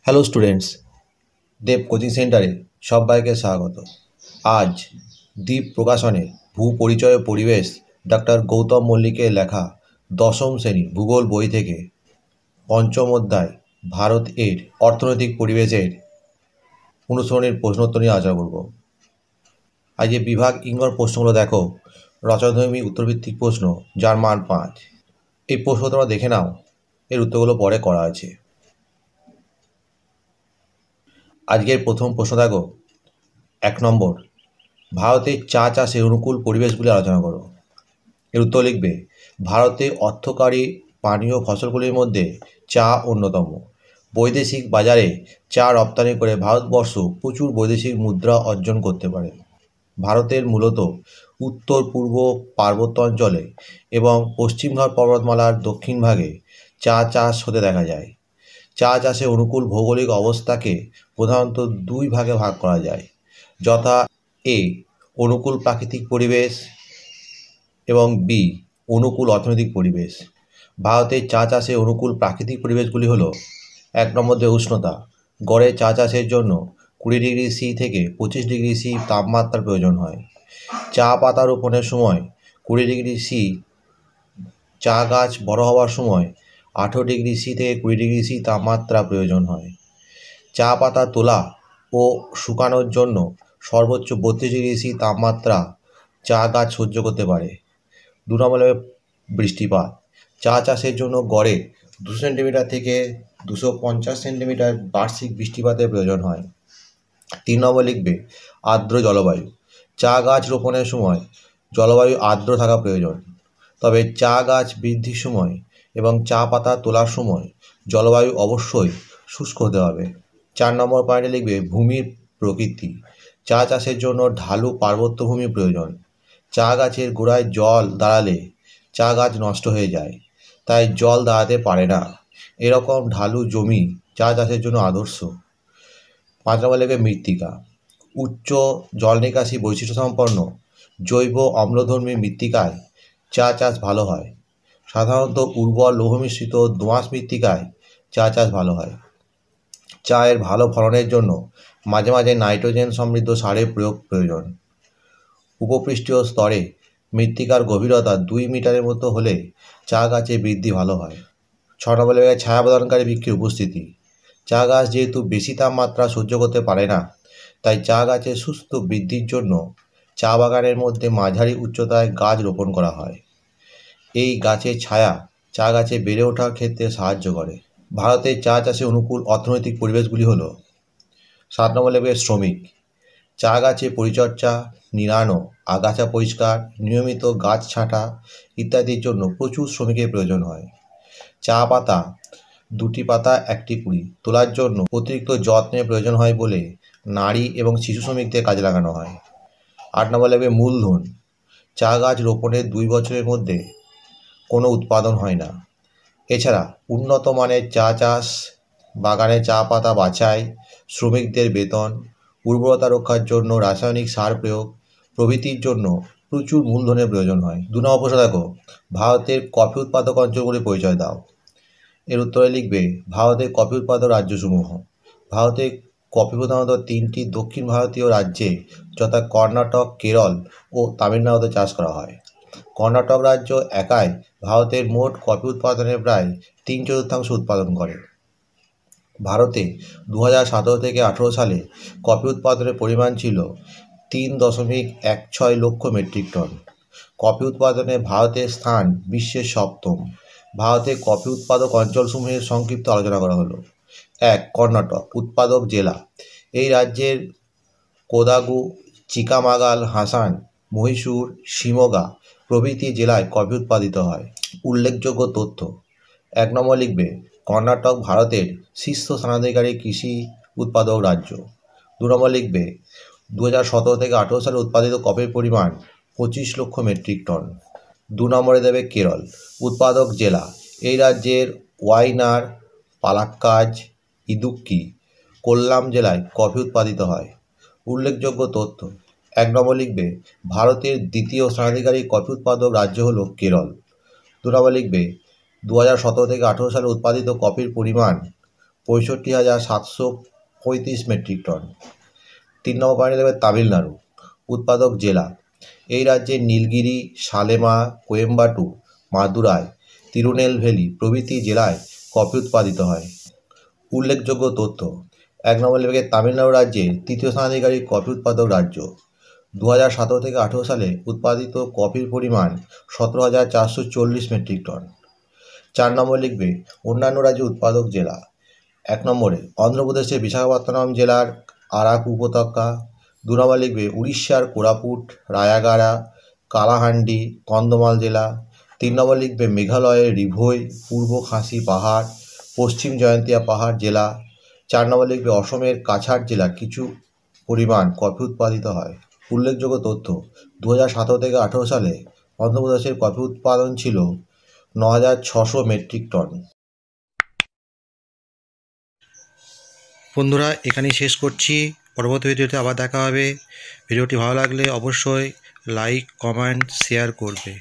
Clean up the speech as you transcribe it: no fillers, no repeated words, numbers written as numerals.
Hello students, দেব coaching সেন্টারে সবাইকে স্বাগত। আজ দ্বীপ প্রকাশনের ভূ পরিচয় ও পরিবেশ ডক্টর গৌতম মল্লিকের লেখা দশম শ্রেণী ভূগোল বই থেকে পঞ্চম অধ্যায় ভারত এর অর্থনৈতিক পরিবেশের অনুসরণের প্রশ্নোত্তর নিয়ে আলোচনা করব। আজ এই বিভাগ ইঙ্গর প্রশ্নগুলো দেখো। রচনাধর্মী উত্তরভিত্তিক প্রশ্ন, যার মান 5। এই প্রশ্ন তোমরা দেখে নাও, এর উত্তরগুলো পরে করা আছে। আজকের প্রথম প্রশ্ন দেখো, 1 নম্বর, ভারতের চা চাষের অনুকূল পরিবেশগুলি আলোচনা করো। এর উত্তর লিখবে, ভারতে অর্থকারী পানীয় ফসলগুলির মধ্যে চা অন্যতম। বৈদেশিক বাজারে চা রপ্তানি করে ভারতবর্ষ প্রচুর বৈদেশিক মুদ্রা অর্জন করতে পারে। ভারতের মূলত উত্তর পূর্ব পার্বত্য অঞ্চলে এবং পশ্চিম ঘাট পর্বতমালার দক্ষিণ ভাগে চা চাষ হতে দেখা যায়। চা চাষে অনুকূল ভৌগোলিক অবস্থাকে প্রধানত 2 ভাগে ভাগ করা যায়, যথা এ অনুকূল প্রাকৃতিক পরিবেশ এবং বি অনুকূল অর্থনৈতিক পরিবেশ। ভারতের চা চাষে অনুকূল প্রাকৃতিক পরিবেশগুলি হলো: 1 নম্বরে উষ্ণতা। গড়ে চা চাষের জন্য 20 ডিগ্রি সি থেকে 25 ডিগ্রি সি তাপমাত্রার প্রয়োজন হয়। চা পাতা রোপণের সময় 20 ডিগ্রি সি, চা গাছ বড় হওয়ার সময় 18 ডিগ্রি সি থেকে 20 ডিগ্রি সি তাপমাত্রা প্রয়োজন হয়। চা পাতা তোলা ও শুকানোর জন্য সর্বোচ্চ 32 ডিগ্রি সি তাপমাত্রা চা গাছ সহ্য করতে পারে। 2 নম্বরে বৃষ্টিপাত। চা চাষের জন্য গড়ে 200 সেন্টিমিটার থেকে 250 সেন্টিমিটার বার্ষিক বৃষ্টিপাতের প্রয়োজন হয়। 3 নম্বর লিখবে, আর্দ্র জলবায়ু। চা গাছ রোপণের সময় জলবায়ু আর্দ্র থাকা প্রয়োজন, তবে চা গাছ বৃদ্ধির সময় এবং চা পাতা তোলার সময় জলবায়ু অবশ্যই শুষ্ক হতে হবে। 4 নম্বর পয়েন্টে লিখবে, ভূমির প্রকৃতি। চা চাষের জন্য ঢালু পার্বত্য ভূমি প্রয়োজন। চা গাছের গোড়ায় জল দাঁড়ালে চা গাছ নষ্ট হয়ে যায়, তাই জল দাঁড়াতে পারে না। এরকম ঢালু জমি চা চাষের জন্য আদর্শ। 5 নম্বর লিখবে, মৃত্তিকা। উচ্চ জল নিকাশি বৈশিষ্ট্য সম্পন্ন জৈব অম্লধর্মী মৃত্তিকায় চা চাষ ভালো হয়। সাধারণত উর্বর লৌহ মিশ্রিত দোআঁশ মৃত্তিকায় চা চাষ ভালো হয়। চায়ের ভালো ফলনের জন্য মাঝে মাঝে নাইট্রোজেন সমৃদ্ধ সারের প্রয়োগ প্রয়োজন। উপপৃষ্ঠীয় স্তরে মৃত্তিকার গভীরতা 2 মিটারের মতো হলে চা গাছের বৃদ্ধি ভালো হয়। 6 নম্বরে ছায়া প্রদানকারী বৃক্ষের উপস্থিতি। চা গাছ যেহেতু বেশি তাপমাত্রা সহ্য করতে পারে না, তাই চা গাছের সুস্থ বৃদ্ধির জন্য চা বাগানের মধ্যে মাঝারি উচ্চতায় গাছ রোপণ করা হয়। এই গাছের ছায়া চা গাছে বেড়ে ওঠার ক্ষেত্রে সাহায্য করে। ভারতের চা চাষে অনুকূল অর্থনৈতিক পরিবেশগুলি হলো: 7 নম্বর লিখবে, শ্রমিক। চা গাছে পরিচর্যা, নিড়ানো, আগাছা পরিষ্কার, নিয়মিত গাছ ছাঁটা ইত্যাদির জন্য প্রচুর শ্রমিকের প্রয়োজন হয়। চা পাতা 2টি পাতা 1টি কুড়ি তোলার জন্য অতিরিক্ত যত্নের প্রয়োজন হয় বলে নারী এবং শিশু শ্রমিকদের কাজে লাগানো হয়। 8 নম্বর লিখবে, মূলধন। চা গাছ রোপণের 2 বছরের মধ্যে কোনো উৎপাদন হয় না। এছাড়া উন্নত মানের চা চাষ, বাগানে চা পাতা বাছাই, শ্রমিকদের বেতন, উর্বরতা রক্ষার জন্য রাসায়নিক সার প্রয়োগ প্রভৃতির জন্য প্রচুর মূলধনের প্রয়োজন হয়। 2 নম্বর প্রশ্ন দেখো, ভারতের কফি উৎপাদক অঞ্চলগুলির পরিচয় দাও। এর উত্তরে লিখবে, ভারতের কফি উৎপাদক রাজ্যসমূহ। ভারতে কফি প্রধানত 3টি দক্ষিণ ভারতীয় রাজ্যে, যথা কর্ণাটক, কেরল ও তামিলনাড়ুতে চাষ করা হয়। কর্ণাটক রাজ্য একাই ভারতের মোট কফি উৎপাদনের প্রায় 3/4 উৎপাদন করে। ভারতে 2017 থেকে 18 সালে কফি উৎপাদনের পরিমাণ ছিল 3.16 লক্ষ মেট্রিক টন। কফি উৎপাদনে ভারতের স্থান বিশ্বের 7ম। ভারতের কফি উৎপাদক অঞ্চলসমূহের সংক্ষিপ্ত আলোচনা করা হলো। 1. কর্ণাটক। উৎপাদক জেলা। এই রাজ্যের কোদাগু, চিকামাগাল, হাসান, মহীশূর, শিমোগা প্রভৃতি জেলায় কফি উৎপাদিত হয়। উল্লেখযোগ্য তথ্য: 1 নম্বর লিখবে, কর্ণাটক ভারতের শীর্ষ স্থানাধিকারী কৃষি উৎপাদক রাজ্য। 2 নম্বর লিখবে, 2017 থেকে 18 সালে উৎপাদিত কফির পরিমাণ 25 লক্ষ মেট্রিক টন। 2 নম্বরে দেবে কেরল। উৎপাদক জেলা। এই রাজ্যের ওয়াইনার, পালাক্কাজ, ইদুক্কি, কোল্লাম জেলায় কফি উৎপাদিত হয়। উল্লেখযোগ্য তথ্য: 1 নম্বর লিখবে, ভারতের দ্বিতীয় স্থানাধিকারী কফি উৎপাদক রাজ্য হল কেরল। 2 নম্বর লিখবে, 2017 থেকে 18 সালে উৎপাদিত কফির পরিমাণ 65,735 মেট্রিক টন। 3 নম্বর পয়েন্টে দেবে তামিলনাড়ু। উৎপাদক জেলা, এই রাজ্যের নীলগিরি, সালেমা, কোয়েম্বাটুর, মাদুরাই, তিরুনেলভেলি প্রভৃতি জেলায় কফি উৎপাদিত হয়। উল্লেখযোগ্য তথ্য: 1 নম্বর বিভাগে তামিলনাড়ু রাজ্যের তৃতীয় স্থানাধিকারী কফি উৎপাদক রাজ্য। 2017 থেকে 18 সালে উৎপাদিত কফির পরিমাণ 17,440 মেট্রিক টন। 4 নম্বর লিখবে অন্যান্য রাজ্যের উৎপাদক জেলা। 1 নম্বরে অন্ধ্রপ্রদেশের বিশাখাপত্তনম জেলার আরাকু উপত্যকা। 2 নম্বর লিখবে উড়িষ্যার কোরাপুট, রায়াগাড়া, কালাহান্ডি, কন্ধমাল জেলা। 3 নম্বর লিখবে মেঘালয়ের রিভই, পূর্ব খাসি পাহাড়, পশ্চিম জয়ন্তিয়া পাহাড় জেলা। 4 নম্বর লিখবে অসমের কাছাড় জেলার কিছু পরিমাণ কফি উৎপাদিত হয়। উল্লেখযোগ্য তথ্য: 2017 থেকে 18 সালে অন্ধ্রপ্রদেশের কফি উৎপাদন ছিল 9,600 মেট্রিক টন। বন্ধুরা, এখানেই শেষ করছি। পরবর্তী ভিডিওতে আবার দেখা হবে। ভিডিওটি ভালো লাগলে অবশ্যই লাইক, কমেন্ট, শেয়ার করবে।